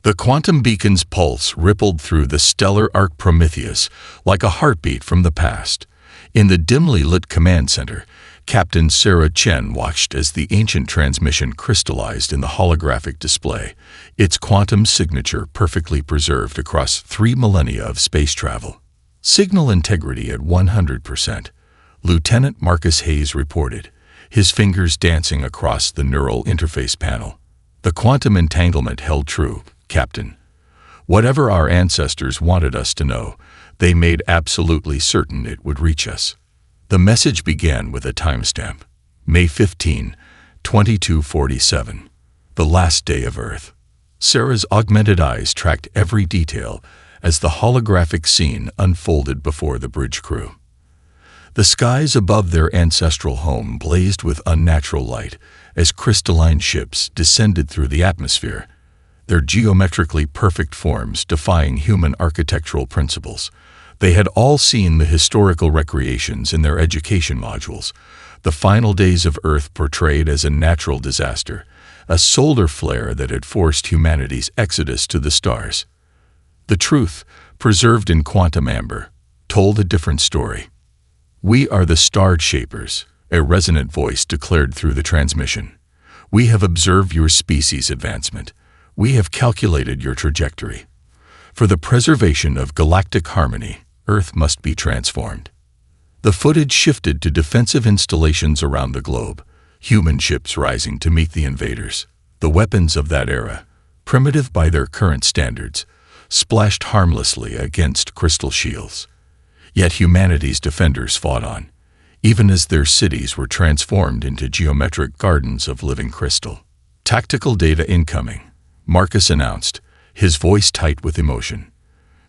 The quantum beacon's pulse rippled through the stellar arc Prometheus like a heartbeat from the past. In the dimly lit command center, Captain Sarah Chen watched as the ancient transmission crystallized in the holographic display, its quantum signature perfectly preserved across 3 millennia of space travel. Signal integrity at 100%, Lieutenant Marcus Hayes reported, his fingers dancing across the neural interface panel. The quantum entanglement held true, Captain. Whatever our ancestors wanted us to know, they made absolutely certain it would reach us. The message began with a timestamp, May 15, 2247, the last day of Earth. Sarah's augmented eyes tracked every detail as the holographic scene unfolded before the bridge crew. The skies above their ancestral home blazed with unnatural light as crystalline ships descended through the atmosphere, their geometrically perfect forms defying human architectural principles. They had all seen the historical recreations in their education modules, the final days of Earth portrayed as a natural disaster, a solar flare that had forced humanity's exodus to the stars. The truth, preserved in quantum amber, told a different story. "We are the star shapers," a resonant voice declared through the transmission. "We have observed your species' advancement. We have calculated your trajectory. For the preservation of galactic harmony, Earth must be transformed." The footage shifted to defensive installations around the globe, human ships rising to meet the invaders. The weapons of that era, primitive by their current standards, splashed harmlessly against crystal shields. Yet humanity's defenders fought on, even as their cities were transformed into geometric gardens of living crystal. "Tactical data incoming," Marcus announced, his voice tight with emotion.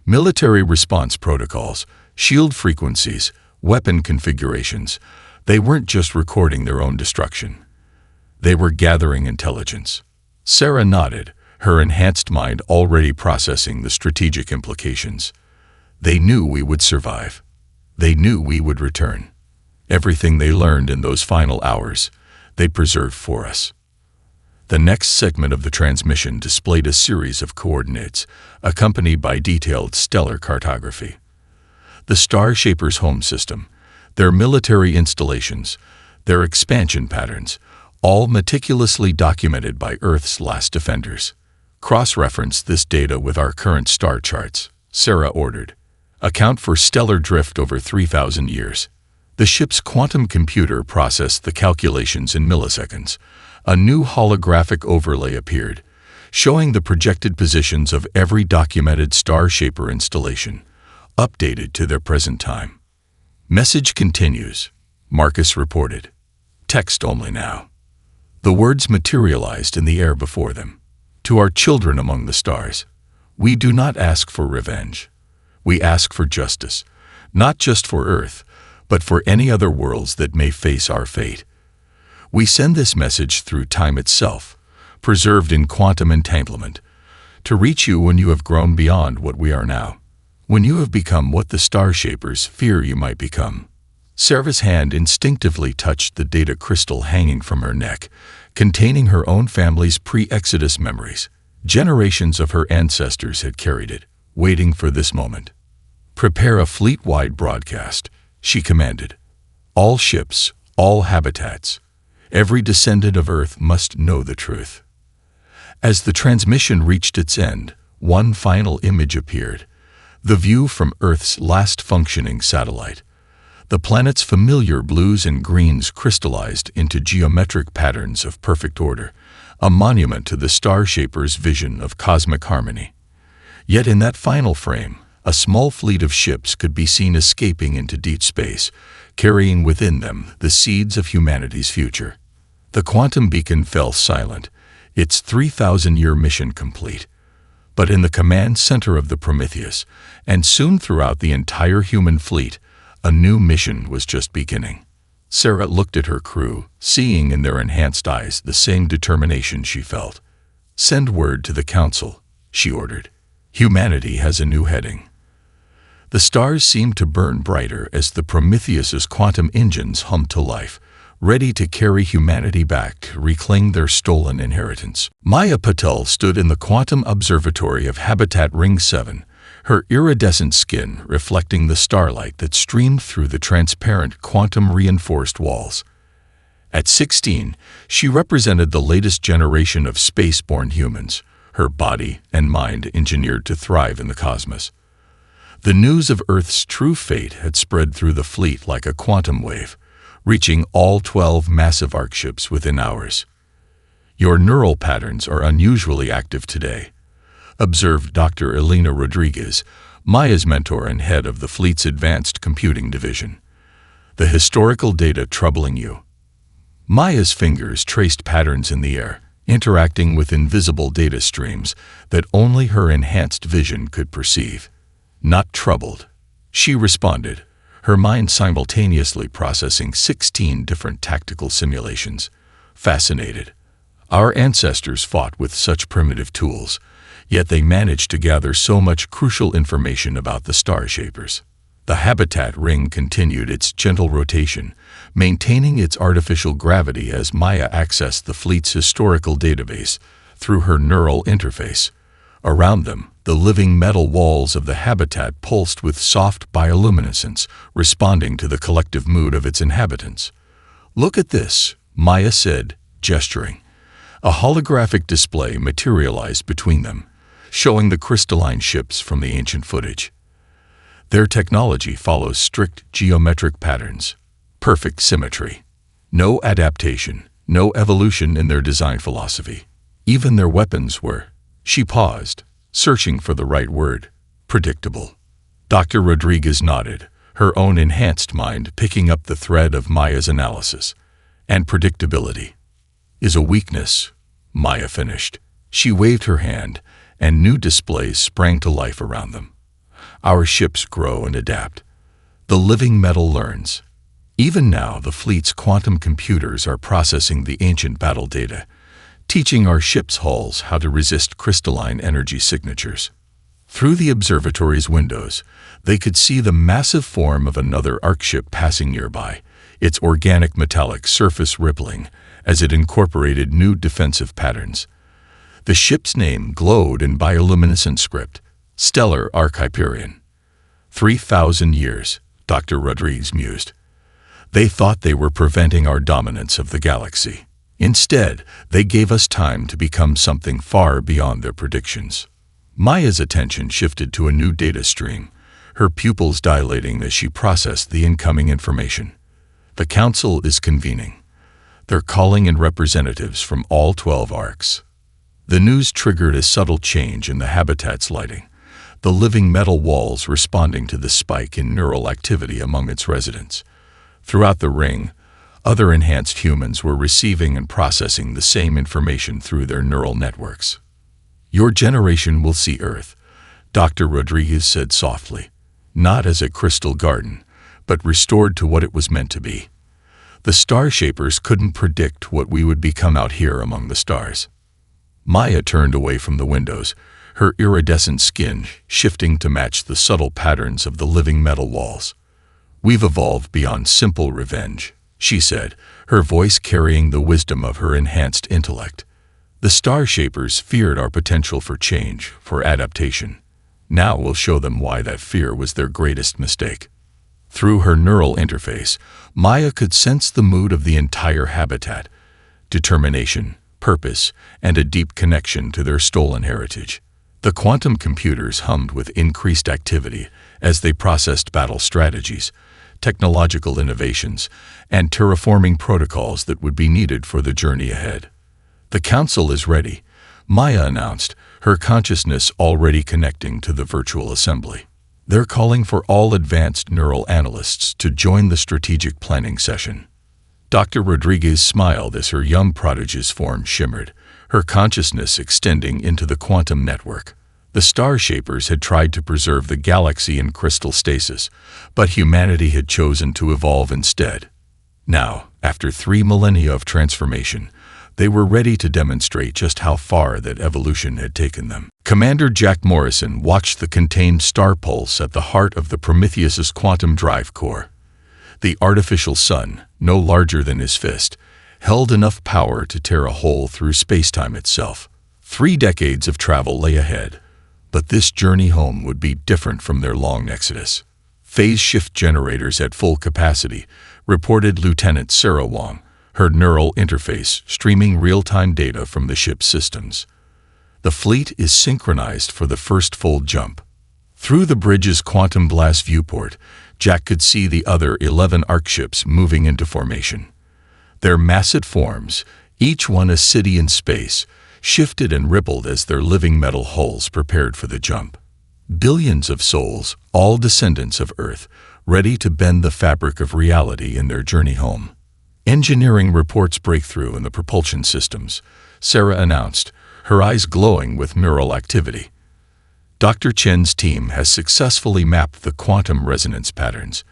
Military response protocols, shield frequencies, weapon configurations, they weren't just recording their own destruction. They were gathering intelligence. Sarah nodded, her enhanced mind already processing the strategic implications. They knew we would survive. They knew we would return. Everything they learned in those final hours, they preserved for us. The next segment of the transmission displayed a series of coordinates, accompanied by detailed stellar cartography. The Star Shapers' home system, their military installations, their expansion patterns, all meticulously documented by Earth's last defenders. "Cross-reference this data with our current star charts," Sarah ordered. "Account for stellar drift over 3,000 years." The ship's quantum computer processed the calculations in milliseconds. A new holographic overlay appeared, showing the projected positions of every documented Star Shaper installation, updated to their present time. "Message continues," Marcus reported. "Text only now." The words materialized in the air before them. "To our children among the stars, we do not ask for revenge. We ask for justice, not just for Earth, but for any other worlds that may face our fate. We send this message through time itself, preserved in quantum entanglement, to reach you when you have grown beyond what we are now, when you have become what the Star Shapers fear you might become." Sarah's hand instinctively touched the data crystal hanging from her neck, containing her own family's pre-Exodus memories. Generations of her ancestors had carried it, waiting for this moment. "Prepare a fleet-wide broadcast," she commanded. "All ships, all habitats. Every descendant of Earth must know the truth." As the transmission reached its end, one final image appeared, the view from Earth's last functioning satellite. The planet's familiar blues and greens crystallized into geometric patterns of perfect order, a monument to the Star Shapers' vision of cosmic harmony. Yet in that final frame, a small fleet of ships could be seen escaping into deep space, carrying within them the seeds of humanity's future. The quantum beacon fell silent, its 3,000-year mission complete. But in the command center of the Prometheus, and soon throughout the entire human fleet, a new mission was just beginning. Sarah looked at her crew, seeing in their enhanced eyes the same determination she felt. "Send word to the Council," she ordered. "Humanity has a new heading." The stars seemed to burn brighter as the Prometheus's quantum engines hummed to life, ready to carry humanity back to reclaim their stolen inheritance. Maya Patel stood in the Quantum Observatory of Habitat Ring 7, her iridescent skin reflecting the starlight that streamed through the transparent quantum-reinforced walls. At 16, she represented the latest generation of space-born humans, her body and mind engineered to thrive in the cosmos. The news of Earth's true fate had spread through the fleet like a quantum wave, reaching all 12 massive ARC ships within hours. "Your neural patterns are unusually active today," observed Dr. Elena Rodriguez, Maya's mentor and head of the fleet's advanced computing division. "The historical data troubling you?" Maya's fingers traced patterns in the air, interacting with invisible data streams that only her enhanced vision could perceive. "Not troubled," she responded, her mind simultaneously processing 16 different tactical simulations. "Fascinated. Our ancestors fought with such primitive tools, yet they managed to gather so much crucial information about the star shapers." The habitat ring continued its gentle rotation, maintaining its artificial gravity as Maya accessed the fleet's historical database through her neural interface. Around them, the living metal walls of the habitat pulsed with soft bioluminescence, responding to the collective mood of its inhabitants. "Look at this," Maya said, gesturing. A holographic display materialized between them, showing the crystalline ships from the ancient footage. Their technology follows strict geometric patterns, perfect symmetry. No adaptation, no evolution in their design philosophy. Even their weapons were, she paused, searching for the right word, predictable. Dr. Rodriguez nodded, her own enhanced mind picking up the thread of Maya's analysis. "And predictability is a weakness," Maya finished. She waved her hand, and new displays sprang to life around them. "Our ships grow and adapt. The living metal learns. Even now, the fleet's quantum computers are processing the ancient battle data, teaching our ships' hulls how to resist crystalline energy signatures." Through the observatory's windows, they could see the massive form of another ARC ship passing nearby, its organic metallic surface rippling as it incorporated new defensive patterns. The ship's name glowed in bioluminescent script, Stellar Arc Hyperion. 3,000 years, Dr. Rodriguez mused. They thought they were preventing our dominance of the galaxy. Instead, they gave us time to become something far beyond their predictions. Maya's attention shifted to a new data stream, her pupils dilating as she processed the incoming information. "The Council is convening. They're calling in representatives from all 12 arcs." The news triggered a subtle change in the habitat's lighting, the living metal walls responding to the spike in neural activity among its residents. Throughout the ring, other enhanced humans were receiving and processing the same information through their neural networks. "Your generation will see Earth," Dr. Rodriguez said softly, "not as a crystal garden, but restored to what it was meant to be. The star shapers couldn't predict what we would become out here among the stars." Maya turned away from the windows, her iridescent skin shifting to match the subtle patterns of the living metal walls. "We've evolved beyond simple revenge," she said, her voice carrying the wisdom of her enhanced intellect. "The star shapers feared our potential for change, for adaptation. Now we'll show them why that fear was their greatest mistake." Through her neural interface, Maya could sense the mood of the entire habitat: determination, purpose, and a deep connection to their stolen heritage. The quantum computers hummed with increased activity as they processed battle strategies, technological innovations, and terraforming protocols that would be needed for the journey ahead. "The Council is ready," Maya announced, her consciousness already connecting to the virtual assembly. "They're calling for all advanced neural analysts to join the strategic planning session." Dr. Rodriguez smiled as her young prodigy's form shimmered, her consciousness extending into the quantum network. The star shapers had tried to preserve the galaxy in crystal stasis, but humanity had chosen to evolve instead. Now, after 3 millennia of transformation, they were ready to demonstrate just how far that evolution had taken them. Commander Jack Morrison watched the contained star pulse at the heart of the Prometheus's quantum drive core. The artificial sun, no larger than his fist, held enough power to tear a hole through spacetime itself. 3 decades of travel lay ahead, but this journey home would be different from their long exodus. Phase shift generators at full capacity, reported Lieutenant Sarah Wong, her neural interface streaming real-time data from the ship's systems. The fleet is synchronized for the first fold jump. Through the bridge's quantum blast viewport, Jack could see the other 11 ARC ships moving into formation. Their massive forms, each one a city in space, shifted and rippled as their living metal hulls prepared for the jump. Billions of souls, all descendants of Earth, ready to bend the fabric of reality in their journey home. Engineering reports breakthrough in the propulsion systems, Sarah announced, her eyes glowing with neural activity. Dr. Chen's team has successfully mapped the quantum resonance patterns.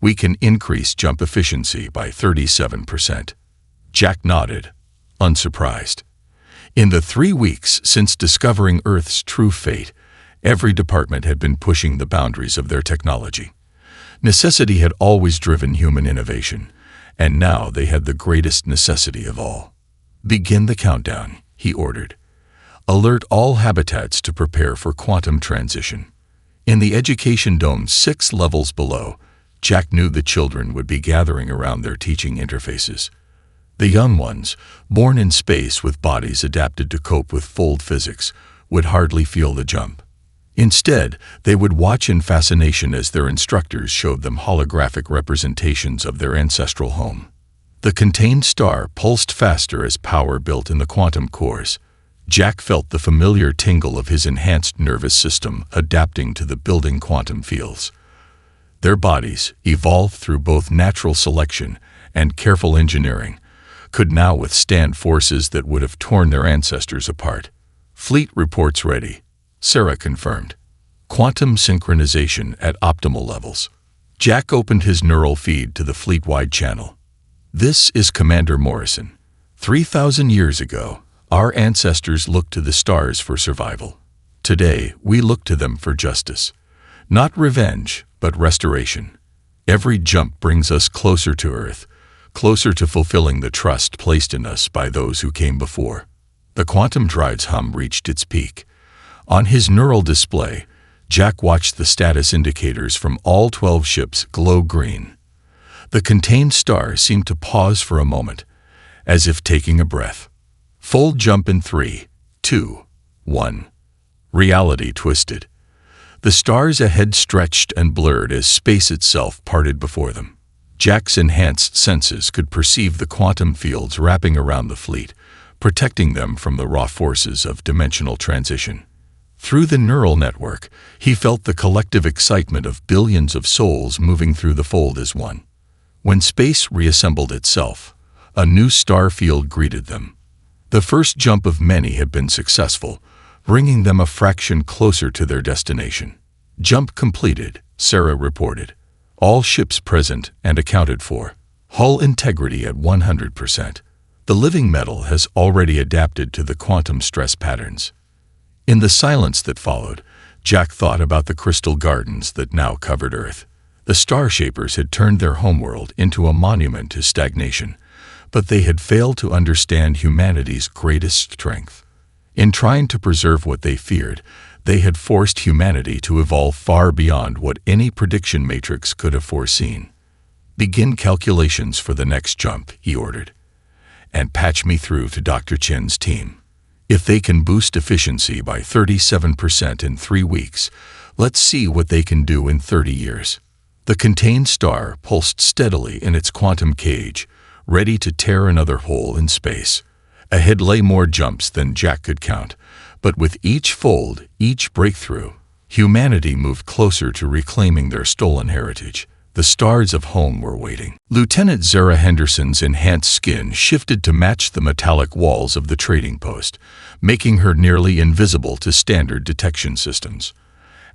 We can increase jump efficiency by 37%. Jack nodded, unsurprised. In the 3 weeks since discovering Earth's true fate, every department had been pushing the boundaries of their technology. Necessity had always driven human innovation, and now they had the greatest necessity of all. Begin the countdown, he ordered. Alert all habitats to prepare for quantum transition. In the education dome 6 levels below, Jack knew the children would be gathering around their teaching interfaces. The young ones, born in space with bodies adapted to cope with fold physics, would hardly feel the jump. Instead, they would watch in fascination as their instructors showed them holographic representations of their ancestral home. The contained star pulsed faster as power built in the quantum cores. Jack felt the familiar tingle of his enhanced nervous system adapting to the building quantum fields. Their bodies, evolved through both natural selection and careful engineering, could now withstand forces that would have torn their ancestors apart. Fleet reports ready, Sarah confirmed. Quantum synchronization at optimal levels. Jack opened his neural feed to the fleet-wide channel. This is Commander Morrison. 3,000 years ago, our ancestors looked to the stars for survival. Today, we look to them for justice. Not revenge, but restoration. Every jump brings us closer to Earth, closer to fulfilling the trust placed in us by those who came before. The quantum drive's hum reached its peak. On his neural display, Jack watched the status indicators from all 12 ships glow green. The contained star seemed to pause for a moment, as if taking a breath. Fold jump in 3, 2, 1. Reality twisted. The stars ahead stretched and blurred as space itself parted before them. Jack's enhanced senses could perceive the quantum fields wrapping around the fleet, protecting them from the raw forces of dimensional transition. Through the neural network, he felt the collective excitement of billions of souls moving through the fold as one. When space reassembled itself, a new star field greeted them. The first jump of many had been successful, bringing them a fraction closer to their destination. Jump completed, Sarah reported. All ships present and accounted for. Hull integrity at 100%. The living metal has already adapted to the quantum stress patterns. In the silence that followed, Jack thought about the crystal gardens that now covered Earth. The star shapers had turned their homeworld into a monument to stagnation, but they had failed to understand humanity's greatest strength. In trying to preserve what they feared, they had forced humanity to evolve far beyond what any prediction matrix could have foreseen. Begin calculations for the next jump, he ordered, and patch me through to Dr. Chen's team. If they can boost efficiency by 37% in 3 weeks, let's see what they can do in 30 years. The contained star pulsed steadily in its quantum cage, ready to tear another hole in space. Ahead lay more jumps than Jack could count, but with each fold, each breakthrough, humanity moved closer to reclaiming their stolen heritage. The stars of home were waiting. Lieutenant Zara Henderson's enhanced skin shifted to match the metallic walls of the trading post, making her nearly invisible to standard detection systems.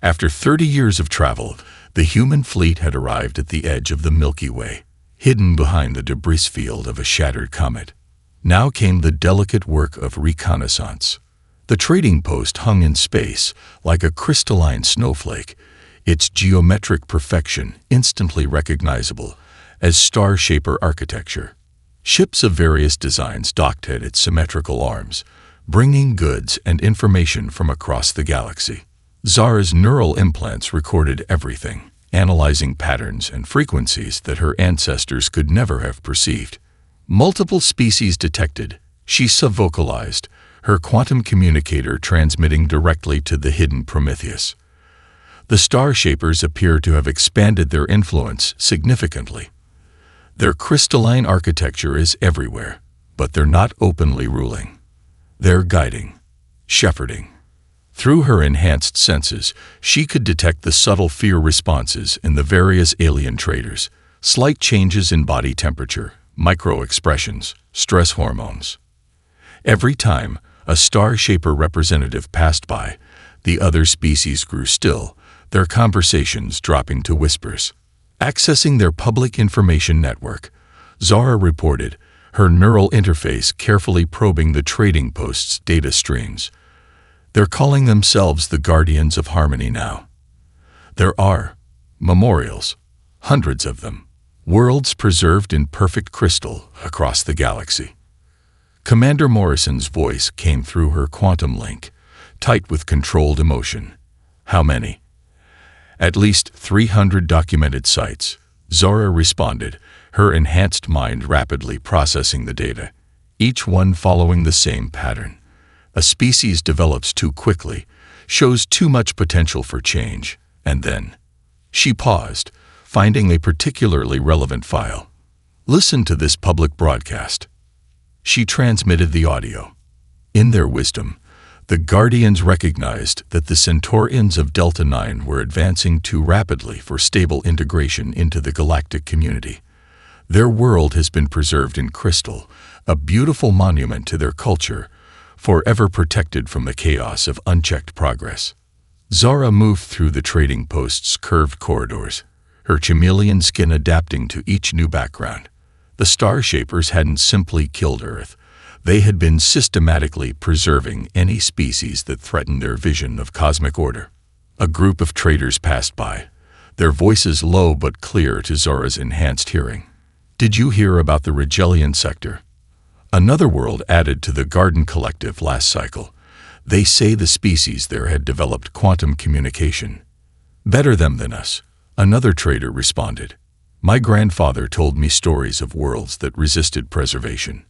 After 30 years of travel, the human fleet had arrived at the edge of the Milky Way, hidden behind the debris field of a shattered comet. Now came the delicate work of reconnaissance. The trading post hung in space like a crystalline snowflake, its geometric perfection instantly recognizable as Star Shaper architecture. Ships of various designs docked at its symmetrical arms, bringing goods and information from across the galaxy. Zara's neural implants recorded everything, analyzing patterns and frequencies that her ancestors could never have perceived. Multiple species detected, she subvocalized, her quantum communicator transmitting directly to the hidden Prometheus. The Star Shapers appear to have expanded their influence significantly. Their crystalline architecture is everywhere, but they're not openly ruling. They're guiding, shepherding. Through her enhanced senses, she could detect the subtle fear responses in the various alien traders, slight changes in body temperature, micro-expressions, stress hormones. Every time a Star Shaper representative passed by, the other species grew still, their conversations dropping to whispers. Accessing their public information network, Zara reported, her neural interface carefully probing the trading post's data streams. They're calling themselves the Guardians of Harmony now. There are memorials, hundreds of them, worlds preserved in perfect crystal across the galaxy. Commander Morrison's voice came through her quantum link, tight with controlled emotion. How many? At least 300 documented sites, Zara responded, her enhanced mind rapidly processing the data, each one following the same pattern. A species develops too quickly, shows too much potential for change, and then she paused, finding a particularly relevant file. Listen to this public broadcast. She transmitted the audio. In their wisdom, the Guardians recognized that the Centaurians of Delta 9 were advancing too rapidly for stable integration into the galactic community. Their world has been preserved in crystal, a beautiful monument to their culture, forever protected from the chaos of unchecked progress. Zara moved through the trading post's curved corridors, her chameleon skin adapting to each new background. The Star Shapers hadn't simply killed Earth. They had been systematically preserving any species that threatened their vision of cosmic order. A group of traders passed by, their voices low but clear to Zara's enhanced hearing. Did you hear about the Rigelian sector? Another world added to the Garden Collective last cycle. They say the species there had developed quantum communication. Better them than us, another trader responded. My grandfather told me stories of worlds that resisted preservation.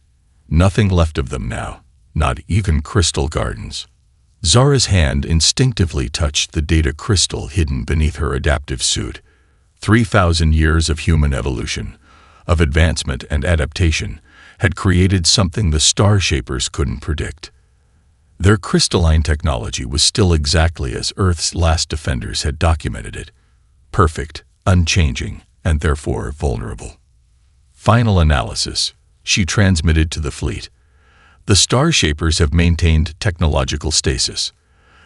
Nothing left of them now, not even crystal gardens. Zara's hand instinctively touched the data crystal hidden beneath her adaptive suit. 3,000 years of human evolution, of advancement and adaptation, had created something the Star Shapers couldn't predict. Their crystalline technology was still exactly as Earth's last defenders had documented it. Perfect, unchanging, and therefore vulnerable. Final analysis. She transmitted to the fleet. The Star Shapers have maintained technological stasis.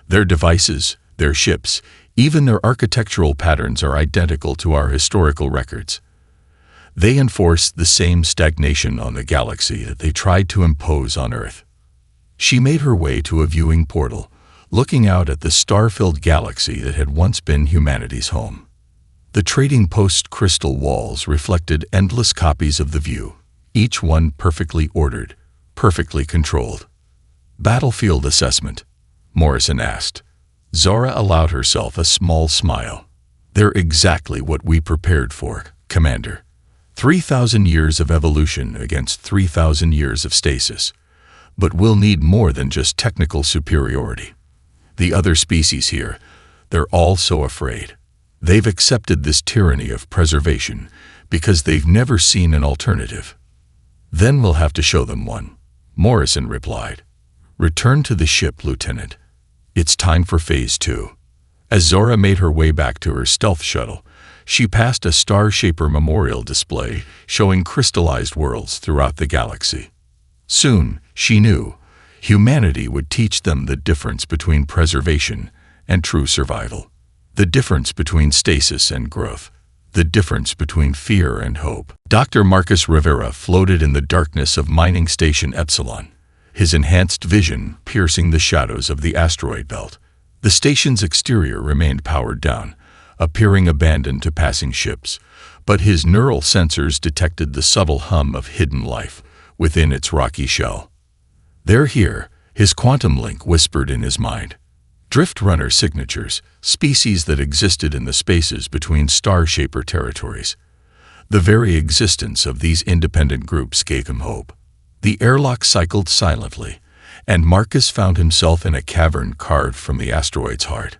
Their devices, their ships, even their architectural patterns are identical to our historical records. They enforce the same stagnation on the galaxy that they tried to impose on Earth. She made her way to a viewing portal, looking out at the star-filled galaxy that had once been humanity's home. The trading post's crystal walls reflected endless copies of the view, each one perfectly ordered, perfectly controlled. Battlefield assessment, Morrison asked. Zara allowed herself a small smile. They're exactly what we prepared for, Commander. 3,000 years of evolution against 3,000 years of stasis. But we'll need more than just technical superiority. The other species here, they're all so afraid. They've accepted this tyranny of preservation because they've never seen an alternative. Then we'll have to show them one, Morrison replied. Return to the ship, Lieutenant. It's time for Phase 2. As Zara made her way back to her stealth shuttle, she passed a Star Shaper memorial display showing crystallized worlds throughout the galaxy. Soon, she knew, humanity would teach them the difference between preservation and true survival, the difference between stasis and growth, the difference between fear and hope. Dr. Marcus Rivera floated in the darkness of Mining Station Epsilon, his enhanced vision piercing the shadows of the asteroid belt. The station's exterior remained powered down, appearing abandoned to passing ships, but his neural sensors detected the subtle hum of hidden life within its rocky shell. "They're here," his quantum link whispered in his mind. Drift runner signatures, species that existed in the spaces between star-shaper territories. The very existence of these independent groups gave him hope. The airlock cycled silently, and Marcus found himself in a cavern carved from the asteroid's heart.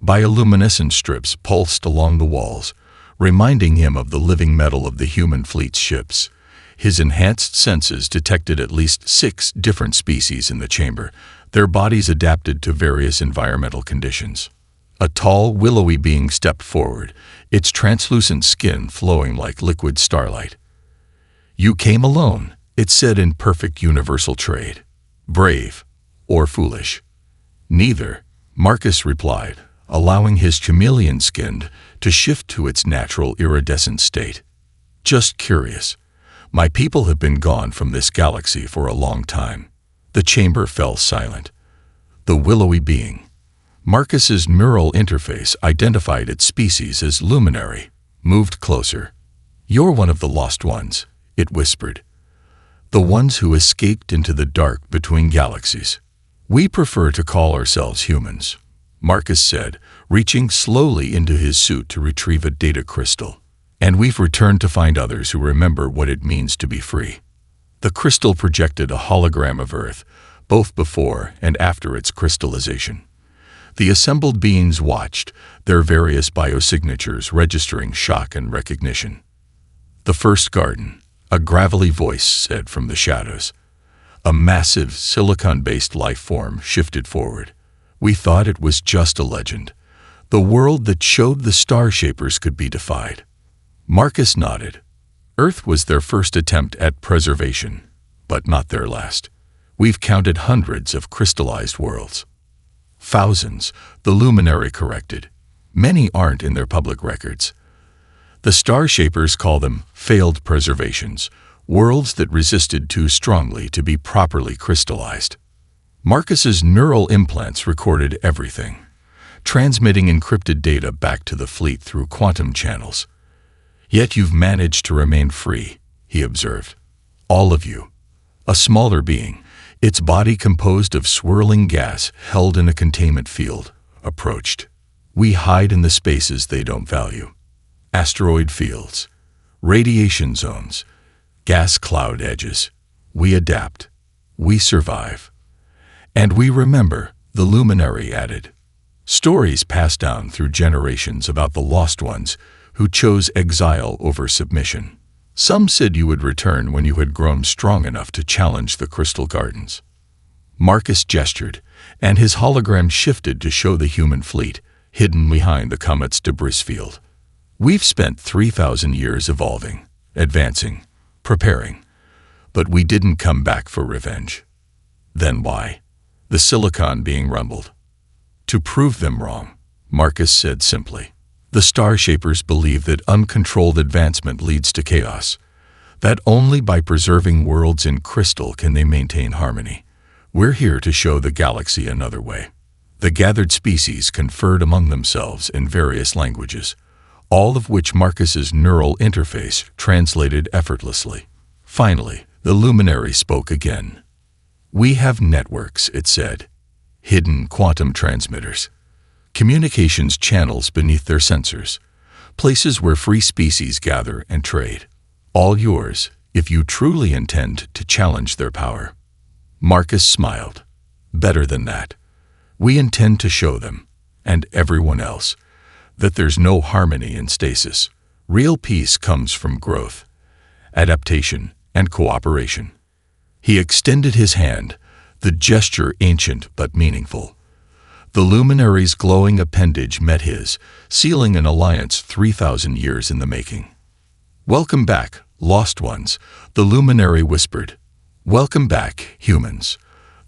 Bioluminescent strips pulsed along the walls, reminding him of the living metal of the human fleet's ships. His enhanced senses detected at least 6 different species in the chamber, their bodies adapted to various environmental conditions. A tall, willowy being stepped forward, its translucent skin flowing like liquid starlight. "You came alone," it said in perfect universal trade. "Brave or foolish?" "Neither," Marcus replied, allowing his chameleon skin to shift to its natural iridescent state. "Just curious. My people have been gone from this galaxy for a long time." The chamber fell silent. The willowy being, Marcus's neural interface identified its species as luminary, moved closer. "You're one of the lost ones," it whispered. "The ones who escaped into the dark between galaxies." "We prefer to call ourselves humans," Marcus said, reaching slowly into his suit to retrieve a data crystal. "And we've returned to find others who remember what it means to be free." The crystal projected a hologram of Earth, both before and after its crystallization. The assembled beings watched, their various biosignatures registering shock and recognition. "The first garden," a gravelly voice said from the shadows. A massive, silicon-based life form shifted forward. "We thought it was just a legend. The world that showed the star-shapers could be defied." Marcus nodded. Earth was their first attempt at preservation, but not their last. "We've counted hundreds of crystallized worlds." "Thousands," the luminary corrected. "Many aren't in their public records." The star-shapers call them failed preservations, worlds that resisted too strongly to be properly crystallized. Marcus's neural implants recorded everything, transmitting encrypted data back to the fleet through quantum channels. "Yet you've managed to remain free," he observed. "All of you." A smaller being, its body composed of swirling gas held in a containment field, approached. "We hide in the spaces they don't value. Asteroid fields, radiation zones, gas cloud edges. We adapt. We survive. And we remember," the luminary added. "Stories passed down through generations about the lost ones who chose exile over submission. Some said you would return when you had grown strong enough to challenge the crystal gardens." Marcus gestured, and his hologram shifted to show the human fleet, hidden behind the comet's debris field. "We've spent 3,000 years evolving, advancing, preparing, but we didn't come back for revenge." "Then why?" the silicon being rumbled. "To prove them wrong," Marcus said simply. "The star-shapers believe that uncontrolled advancement leads to chaos, that only by preserving worlds in crystal can they maintain harmony. We're here to show the galaxy another way." The gathered species conferred among themselves in various languages, all of which Marcus's neural interface translated effortlessly. Finally, the luminary spoke again. "We have networks," it said, "hidden quantum transmitters, communications channels beneath their sensors, places where free species gather and trade. All yours, if you truly intend to challenge their power." Marcus smiled. "Better than that. We intend to show them, and everyone else, that there's no harmony in stasis. Real peace comes from growth, adaptation, and cooperation." He extended his hand, the gesture ancient but meaningful. The luminary's glowing appendage met his, sealing an alliance 3,000 years in the making. "Welcome back, lost ones," the luminary whispered. "Welcome back, humans.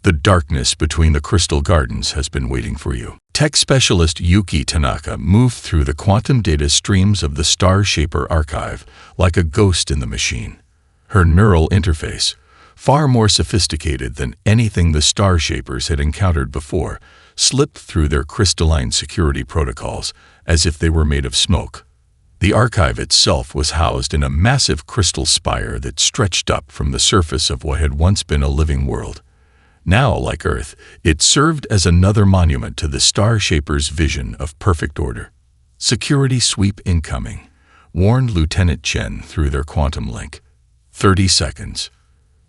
The darkness between the crystal gardens has been waiting for you." Tech specialist Yuki Tanaka moved through the quantum data streams of the Star Shaper archive like a ghost in the machine. Her neural interface, far more sophisticated than anything the Star Shapers had encountered before, slipped through their crystalline security protocols as if they were made of smoke. The archive itself was housed in a massive crystal spire that stretched up from the surface of what had once been a living world. Now, like Earth, it served as another monument to the Star Shaper's vision of perfect order. "Security sweep incoming," warned Lieutenant Chen through their quantum link. 30 seconds.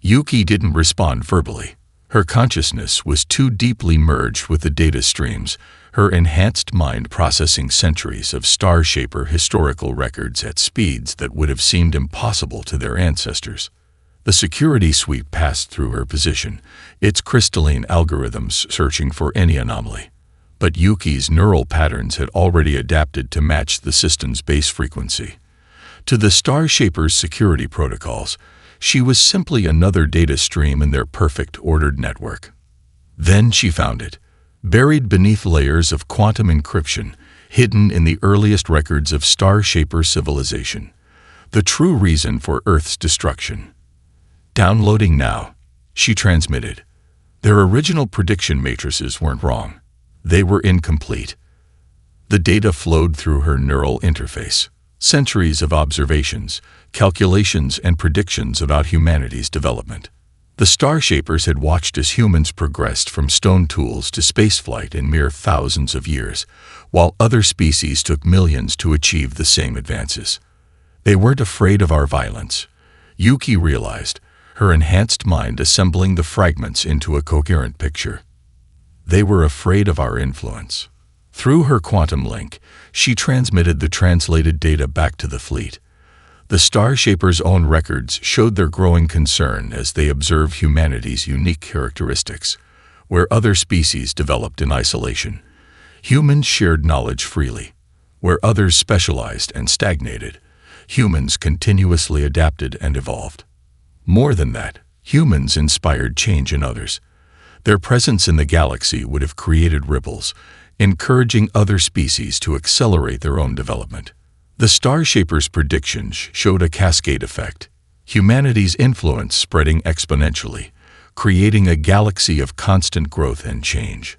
Yuki didn't respond verbally. Her consciousness was too deeply merged with the data streams, her enhanced mind processing centuries of Star Shaper historical records at speeds that would have seemed impossible to their ancestors. The security sweep passed through her position, its crystalline algorithms searching for any anomaly. But Yuki's neural patterns had already adapted to match the system's base frequency. To the Star Shaper's security protocols, she was simply another data stream in their perfect ordered network. Then she found it, buried beneath layers of quantum encryption, hidden in the earliest records of Star Shaper civilization. The true reason for Earth's destruction. "Downloading now," she transmitted. Their original prediction matrices weren't wrong. They were incomplete. The data flowed through her neural interface. Centuries of observations, calculations, and predictions about humanity's development. The Star Shapers had watched as humans progressed from stone tools to spaceflight in mere thousands of years, while other species took millions to achieve the same advances. They weren't afraid of our violence, Yuki realized, her enhanced mind assembling the fragments into a coherent picture. They were afraid of our influence. Through her quantum link, she transmitted the translated data back to the fleet. The Star Shaper's own records showed their growing concern as they observed humanity's unique characteristics. Where other species developed in isolation, humans shared knowledge freely. Where others specialized and stagnated, humans continuously adapted and evolved. More than that, humans inspired change in others. Their presence in the galaxy would have created ripples, encouraging other species to accelerate their own development. The Star Shaper's predictions showed a cascade effect, humanity's influence spreading exponentially, creating a galaxy of constant growth and change.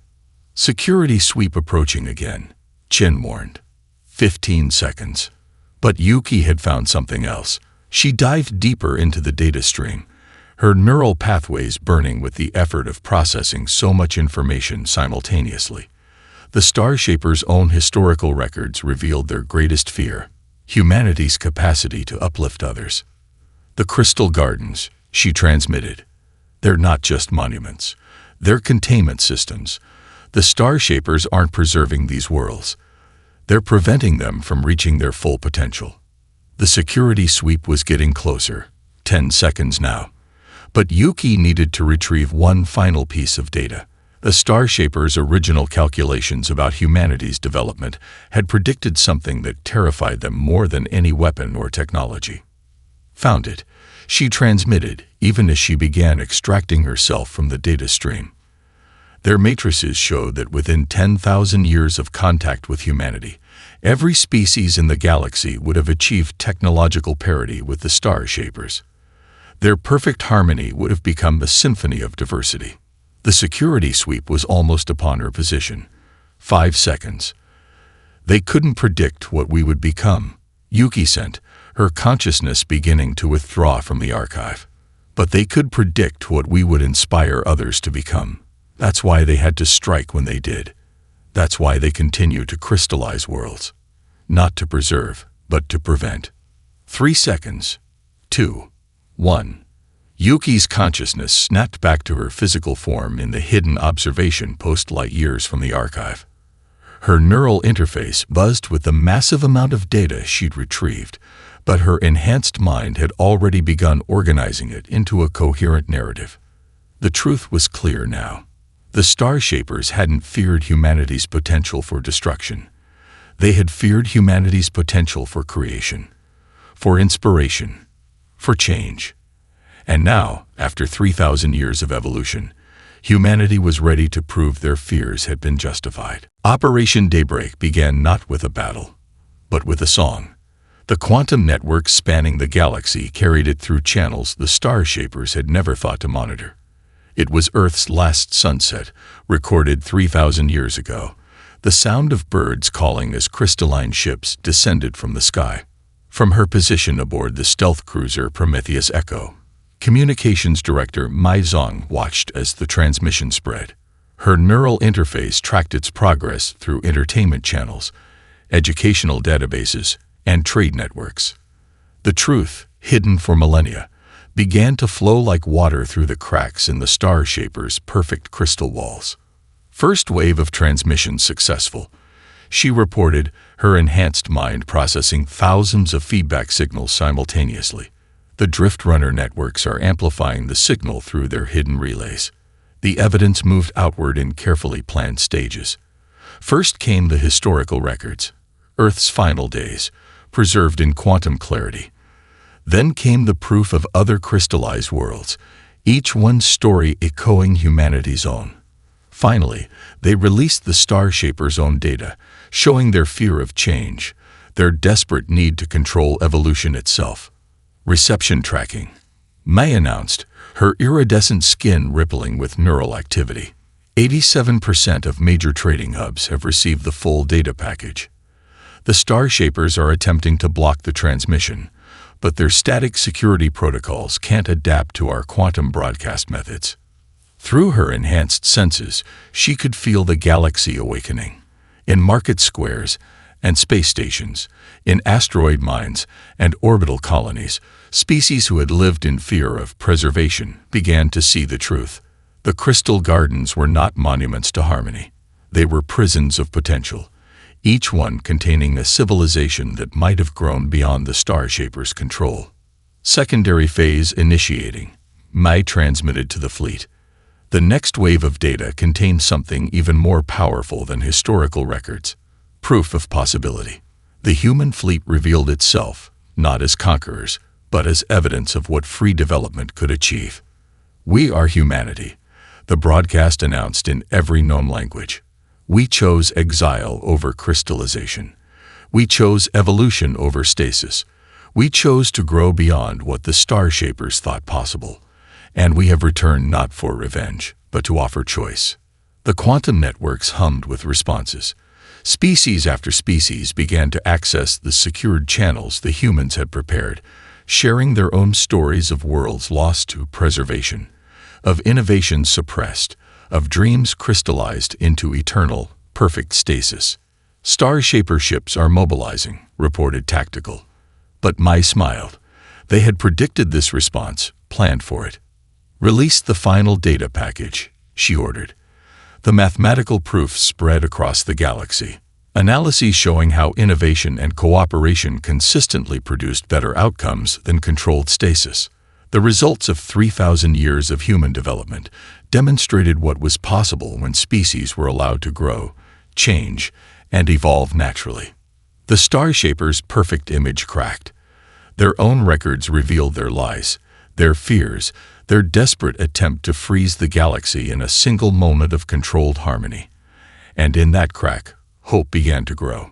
"Security sweep approaching again," Chen warned. 15 seconds. But Yuki had found something else. She dived deeper into the data stream, her neural pathways burning with the effort of processing so much information simultaneously. The Star Shaper's own historical records revealed their greatest fear, humanity's capacity to uplift others. "The Crystal Gardens," she transmitted. "They're not just monuments. They're containment systems. The Star Shapers aren't preserving these worlds. They're preventing them from reaching their full potential." The security sweep was getting closer, 10 seconds now. But Yuki needed to retrieve one final piece of data. The Star Shaper's original calculations about humanity's development had predicted something that terrified them more than any weapon or technology. "Found it," she transmitted, even as she began extracting herself from the data stream. Their matrices showed that within 10,000 years of contact with humanity, every species in the galaxy would have achieved technological parity with the Star Shapers. Their perfect harmony would have become a symphony of diversity. The security sweep was almost upon her position. 5 seconds. "They couldn't predict what we would become," Yuki sent, her consciousness beginning to withdraw from the archive. "But they could predict what we would inspire others to become. That's why they had to strike when they did. That's why they continue to crystallize worlds. Not to preserve, but to prevent." 3 seconds. 2. 1. Yuki's consciousness snapped back to her physical form in the hidden observation post light years from the archive. Her neural interface buzzed with the massive amount of data she'd retrieved, but her enhanced mind had already begun organizing it into a coherent narrative. The truth was clear now. The Star Shapers hadn't feared humanity's potential for destruction. They had feared humanity's potential for creation, for inspiration, for change. And now, after 3,000 years of evolution, humanity was ready to prove their fears had been justified. Operation Daybreak began not with a battle, but with a song. The quantum network spanning the galaxy carried it through channels the Star Shapers had never thought to monitor. It was Earth's last sunset, recorded 3,000 years ago, The sound of birds calling as crystalline ships descended from the sky. From her position aboard the stealth cruiser Prometheus Echo, Communications Director Mai Zong watched as the transmission spread. Her neural interface tracked its progress through entertainment channels, educational databases, and trade networks. The truth, hidden for millennia, began to flow like water through the cracks in the Star Shaper's perfect crystal walls. First wave of transmission successful, she reported, her enhanced mind processing thousands of feedback signals simultaneously. The Drift Runner networks are amplifying the signal through their hidden relays. The evidence moved outward in carefully planned stages. First came the historical records, Earth's final days, preserved in quantum clarity. Then came the proof of other crystallized worlds, each one's story echoing humanity's own. Finally, they released the Star Shaper's own data, showing their fear of change, their desperate need to control evolution itself. Reception tracking. May announced, her iridescent skin rippling with neural activity. 87% of major trading hubs have received the full data package. The Star Shapers are attempting to block the transmission, but their static security protocols can't adapt to our quantum broadcast methods. Through her enhanced senses, she could feel the galaxy awakening. In market squares and space stations, in asteroid mines and orbital colonies, species who had lived in fear of preservation began to see the truth. The crystal gardens were not monuments to harmony. They were prisons of potential, each one containing a civilization that might have grown beyond the Star Shaper's control. Secondary phase initiating. Mai transmitted to the fleet. The next wave of data contained something even more powerful than historical records. Proof of possibility. The human fleet revealed itself, not as conquerors, but as evidence of what free development could achieve. We are humanity, the broadcast announced in every known language. We chose exile over crystallization. We chose evolution over stasis. We chose to grow beyond what the Star Shapers thought possible. And we have returned not for revenge, but to offer choice. The quantum networks hummed with responses. Species after species began to access the secured channels the humans had prepared, sharing their own stories of worlds lost to preservation, of innovations suppressed, of dreams crystallized into eternal, perfect stasis. Star Shaper ships are mobilizing, reported Tactical. But Mai smiled. They had predicted this response, planned for it. Release the final data package, she ordered. The mathematical proof spread across the galaxy. Analyses showing how innovation and cooperation consistently produced better outcomes than controlled stasis. The results of 3,000 years of human development demonstrated what was possible when species were allowed to grow, change, and evolve naturally. The Star Shaper's perfect image cracked. Their own records revealed their lies, their fears, their desperate attempt to freeze the galaxy in a single moment of controlled harmony. And in that crack, hope began to grow.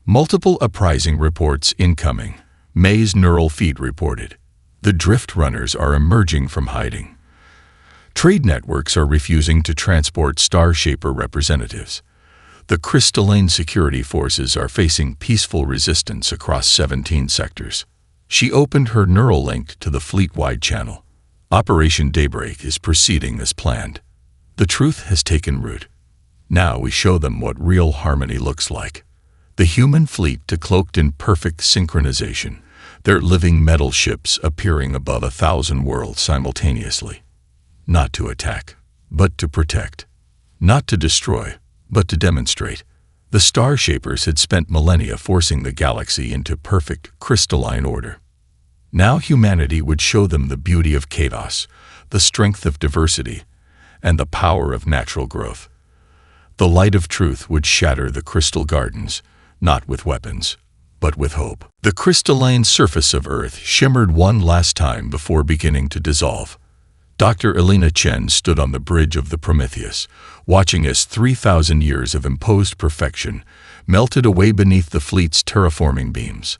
Multiple uprising reports incoming, May's neural feed reported. The Drift Runners are emerging from hiding. Trade networks are refusing to transport Star Shaper representatives. The crystalline security forces are facing peaceful resistance across 17 sectors. She opened her neural link to the fleet-wide channel. Operation Daybreak is proceeding as planned. The truth has taken root. Now we show them what real harmony looks like. The human fleet decloaked in perfect synchronization, their living metal ships appearing above 1,000 worlds simultaneously. Not to attack, but to protect. Not to destroy, but to demonstrate. The Star Shapers had spent millennia forcing the galaxy into perfect, crystalline order. Now humanity would show them the beauty of chaos, the strength of diversity, and the power of natural growth. The light of truth would shatter the crystal gardens, not with weapons, but with hope. The crystalline surface of Earth shimmered one last time before beginning to dissolve. Dr. Elena Chen stood on the bridge of the Prometheus, watching as 3,000 years of imposed perfection melted away beneath the fleet's terraforming beams.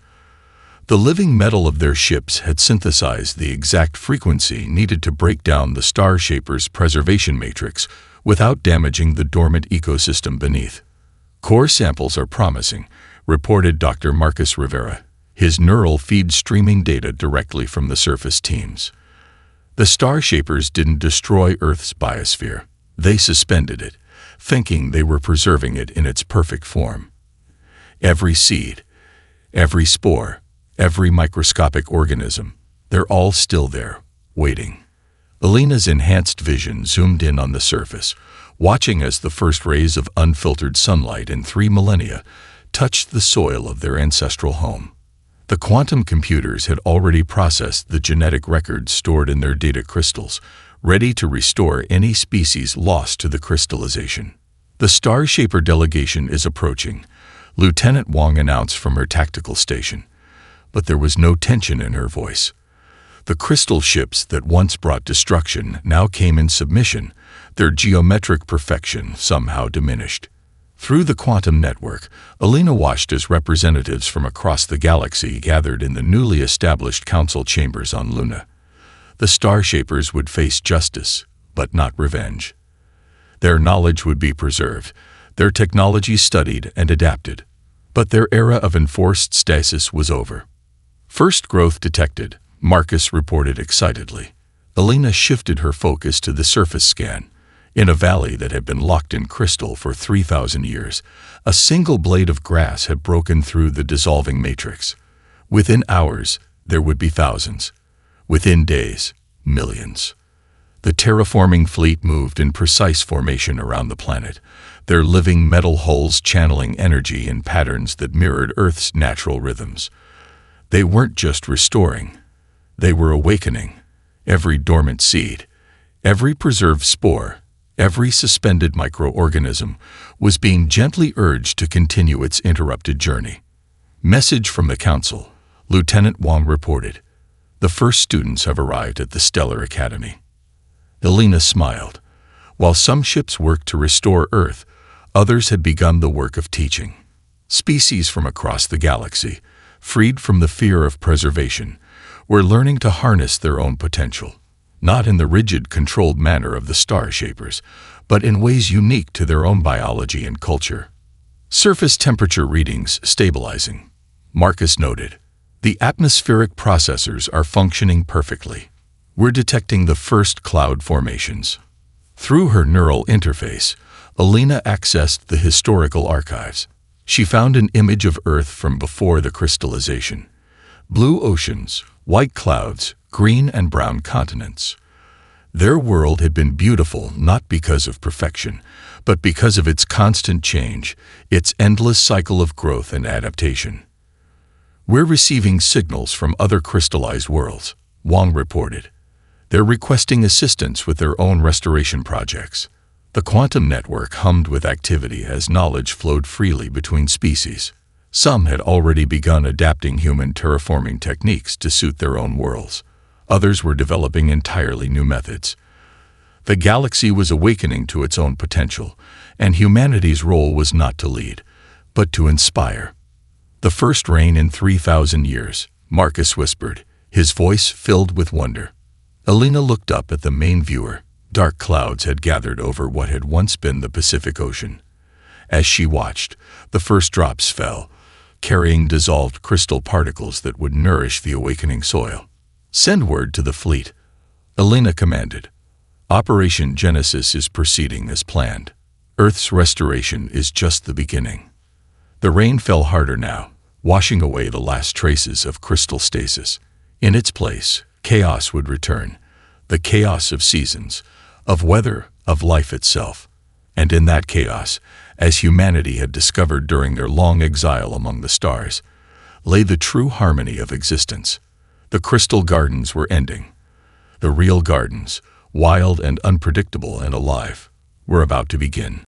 The living metal of their ships had synthesized the exact frequency needed to break down the Star Shaper's preservation matrix without damaging the dormant ecosystem beneath. Core samples are promising, reported Dr. Marcus Rivera, his neural feed streaming data directly from the surface teams. The star shapers didn't destroy Earth's biosphere. They suspended it, thinking they were preserving it in its perfect form. Every seed, every spore, every microscopic organism, they're all still there, waiting. Alina's enhanced vision zoomed in on the surface, watching as the first rays of unfiltered sunlight in 3 millennia touched the soil of their ancestral home. The quantum computers had already processed the genetic records stored in their data crystals, ready to restore any species lost to the crystallization. The Star Shaper delegation is approaching, Lieutenant Wong announced from her tactical station, but there was no tension in her voice. The crystal ships that once brought destruction now came in submission, their geometric perfection somehow diminished. Through the quantum network, Alina watched as representatives from across the galaxy gathered in the newly established council chambers on Luna. The Star Shapers would face justice, but not revenge. Their knowledge would be preserved, their technology studied and adapted. But their era of enforced stasis was over. First growth detected, Marcus reported excitedly. Alina shifted her focus to the surface scan. In a valley that had been locked in crystal for 3,000 years, a single blade of grass had broken through the dissolving matrix. Within hours, there would be thousands. Within days, millions. The terraforming fleet moved in precise formation around the planet, their living metal hulls channeling energy in patterns that mirrored Earth's natural rhythms. They weren't just restoring, they were awakening. Every dormant seed, every preserved spore, every suspended microorganism was being gently urged to continue its interrupted journey. Message from the Council, Lieutenant Wong reported. The first students have arrived at the Stellar Academy. Alina smiled. While some ships worked to restore Earth, others had begun the work of teaching. Species from across the galaxy, freed from the fear of preservation, were learning to harness their own potential. Not in the rigid, controlled manner of the Star Shapers, but in ways unique to their own biology and culture. Surface temperature readings stabilizing, Marcus noted. The atmospheric processors are functioning perfectly. We're detecting the first cloud formations. Through her neural interface, Alina accessed the historical archives. She found an image of Earth from before the crystallization. Blue oceans, white clouds, green and brown continents. Their world had been beautiful not because of perfection, but because of its constant change, its endless cycle of growth and adaptation. We're receiving signals from other crystallized worlds, Wong reported. They're requesting assistance with their own restoration projects. The quantum network hummed with activity as knowledge flowed freely between species. Some had already begun adapting human terraforming techniques to suit their own worlds. Others were developing entirely new methods. The galaxy was awakening to its own potential, and humanity's role was not to lead, but to inspire. The first rain in 3,000 years, Marcus whispered, his voice filled with wonder. Alina looked up at the main viewer. Dark clouds had gathered over what had once been the Pacific Ocean. As she watched, the first drops fell, carrying dissolved crystal particles that would nourish the awakening soil. Send word to the fleet, Alina commanded. Operation Genesis is proceeding as planned. Earth's restoration is just the beginning. The rain fell harder now, washing away the last traces of crystal stasis. In its place, chaos would return, the chaos of seasons, of weather, of life itself. And in that chaos, as humanity had discovered during their long exile among the stars, lay the true harmony of existence. The crystal gardens were ending. The real gardens, wild and unpredictable and alive, were about to begin.